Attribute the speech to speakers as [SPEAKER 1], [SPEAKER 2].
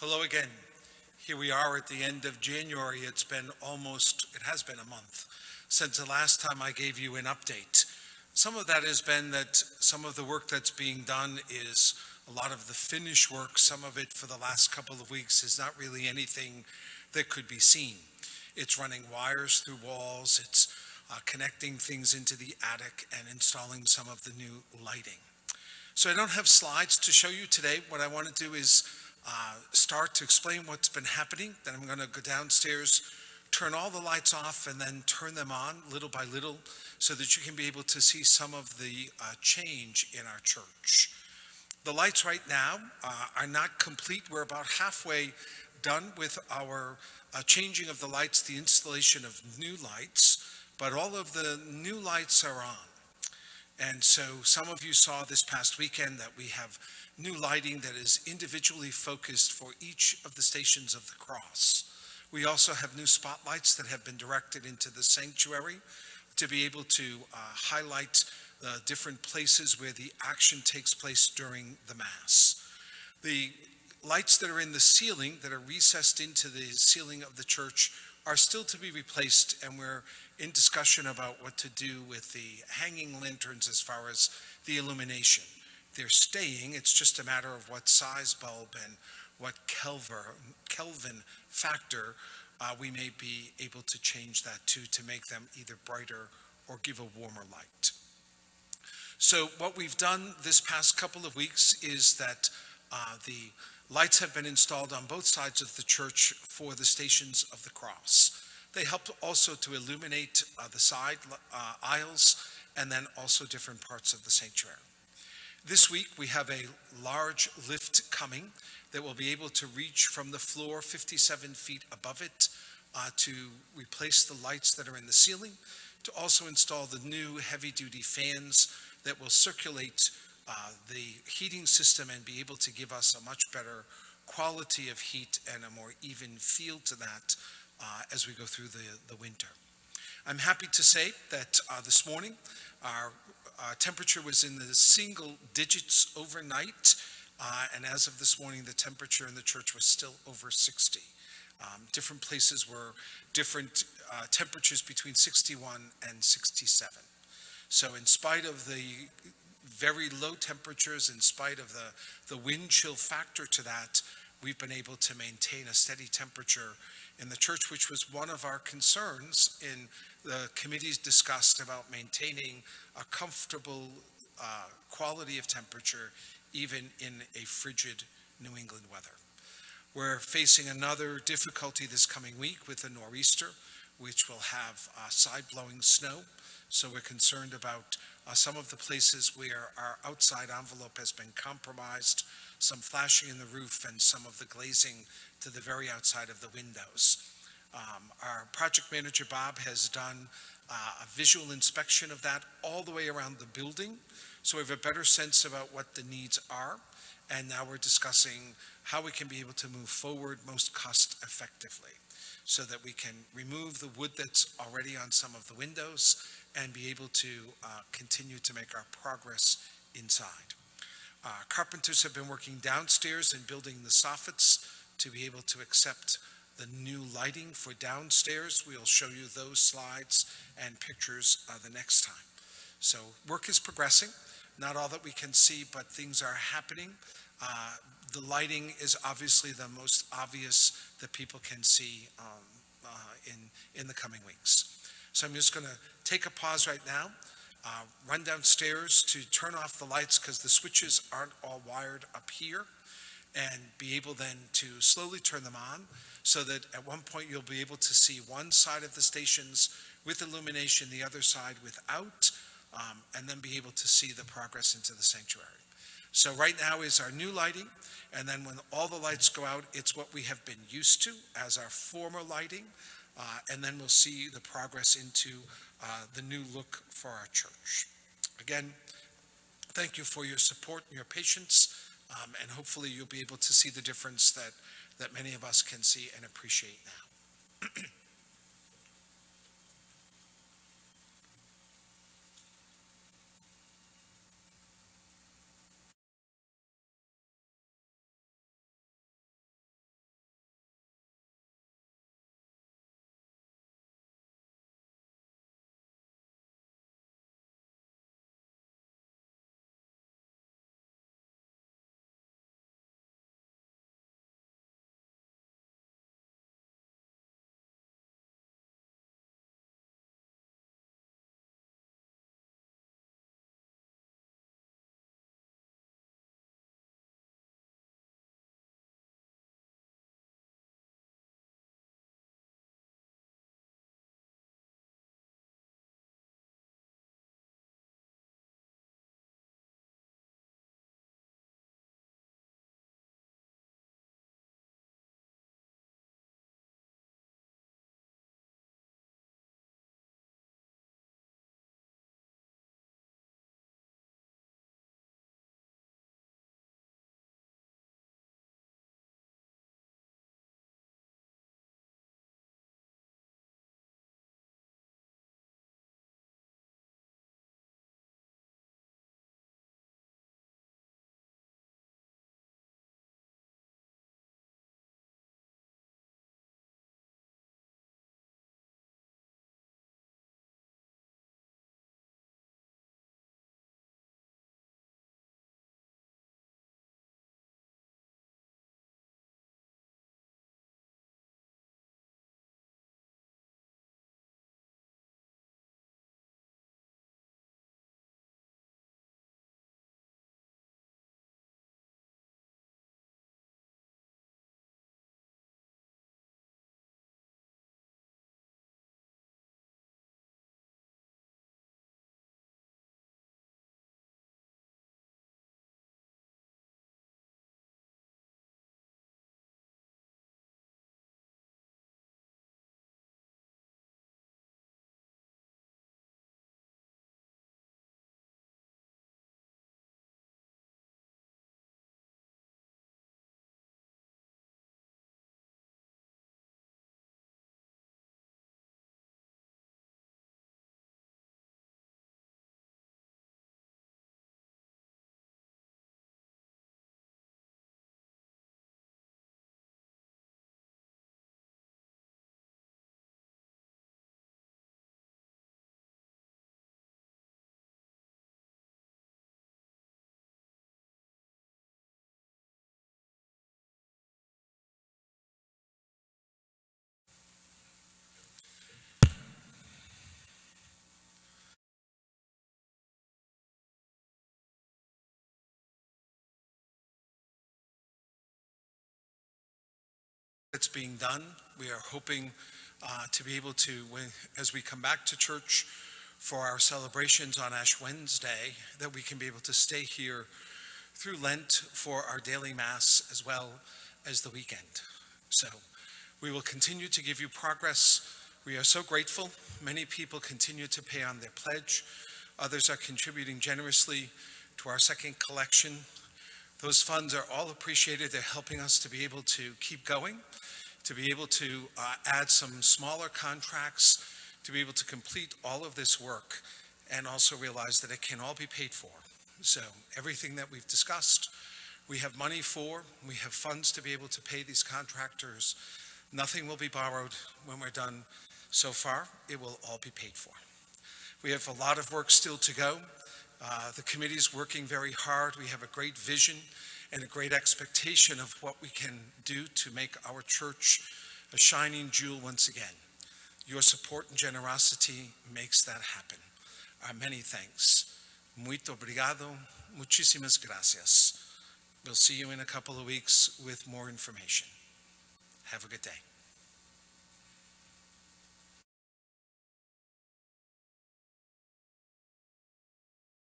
[SPEAKER 1] Hello again. Here we are at the end of January. It has been a month since the last time I gave you an update. Some of that has been that some of the work that's being done is a lot of the finish work. Some of it for the last couple of weeks is not really anything that could be seen. It's running wires through walls. It's connecting things into the attic and installing some of the new lighting. So I don't have slides to show you today. What I want to do is start to explain what's been happening. Then I'm going to go downstairs, turn all the lights off, and then turn them on little by little so that you can be able to see some of the change in our church. The lights right now are not complete. We're about halfway done with our changing of the lights, the installation of new lights, but all of the new lights are on. And so some of you saw this past weekend that we have new lighting that is individually focused for each of the stations of the cross. We also have new spotlights that have been directed into the sanctuary to be able to highlight the different places where the action takes place during the Mass. The lights that are in the ceiling, that are recessed into the ceiling of the church, are still to be replaced, and we're in discussion about what to do with the hanging lanterns as far as the illumination. They're staying, it's just a matter of what size bulb and what Kelvin factor we may be able to change that to make them either brighter or give a warmer light. So what we've done this past couple of weeks is that the lights have been installed on both sides of the church for the stations of the cross. They help also to illuminate the side aisles and then also different parts of the sanctuary. This week we have a large lift coming that will be able to reach from the floor 57 feet above it to replace the lights that are in the ceiling, to also install the new heavy-duty fans that will circulate the heating system and be able to give us a much better quality of heat and a more even feel to that as we go through the winter. I'm happy to say that this morning our temperature was in the single digits overnight, and as of this morning the temperature in the church was still over 60. Different places were different temperatures between 61 and 67. So in spite of the very low temperatures, in spite of the wind chill factor to that, we've been able to maintain a steady temperature in the church, which was one of our concerns in the committees discussed about maintaining a comfortable quality of temperature even in a frigid New England weather. We're facing another difficulty this coming week with the nor'easter, which will have side-blowing snow. So we're concerned about some of the places where our outside envelope has been compromised, some flashing in the roof and some of the glazing to the very outside of the windows. Our project manager, Bob, has done a visual inspection of that all the way around the building, so we have a better sense about what the needs are, and now we're discussing how we can be able to move forward most cost effectively so that we can remove the wood that's already on some of the windows and be able to continue to make our progress inside. Carpenters have been working downstairs and building the soffits to be able to accept the new lighting for downstairs. We'll show you those slides and pictures the next time. So work is progressing. Not all that we can see, but things are happening. The lighting is obviously the most obvious that people can see in the coming weeks. So I'm just going to take a pause right now, run downstairs to turn off the lights because the switches aren't all wired up here, and be able then to slowly turn them on so that at one point you'll be able to see one side of the stations with illumination, the other side without, and then be able to see the progress into the sanctuary. So right now is our new lighting, and then when all the lights go out, it's what we have been used to as our former lighting, and then we'll see the progress into the new look for our church. Again, thank you for your support and your patience, and hopefully you'll be able to see the difference that many of us can see and appreciate now. that's being done. We are hoping to be able to, as we come back to church for our celebrations on Ash Wednesday, that we can be able to stay here through Lent for our daily Mass as well as the weekend. So we will continue to give you progress. We are so grateful. Many people continue to pay on their pledge. Others are contributing generously to our second collection. Those funds are all appreciated. They're helping us to be able to keep going, to be able to add some smaller contracts, to be able to complete all of this work, and also realize that it can all be paid for. So everything that we've discussed, we have money for, we have funds to be able to pay these contractors. Nothing will be borrowed when we're done. So far, it will all be paid for. We have a lot of work still to go. The committee is working very hard. We have a great vision and a great expectation of what we can do to make our church a shining jewel once again. Your support and generosity makes that happen. Our many thanks. Muito obrigado. Muchísimas gracias. We'll see you in a couple of weeks with more information. Have a good day.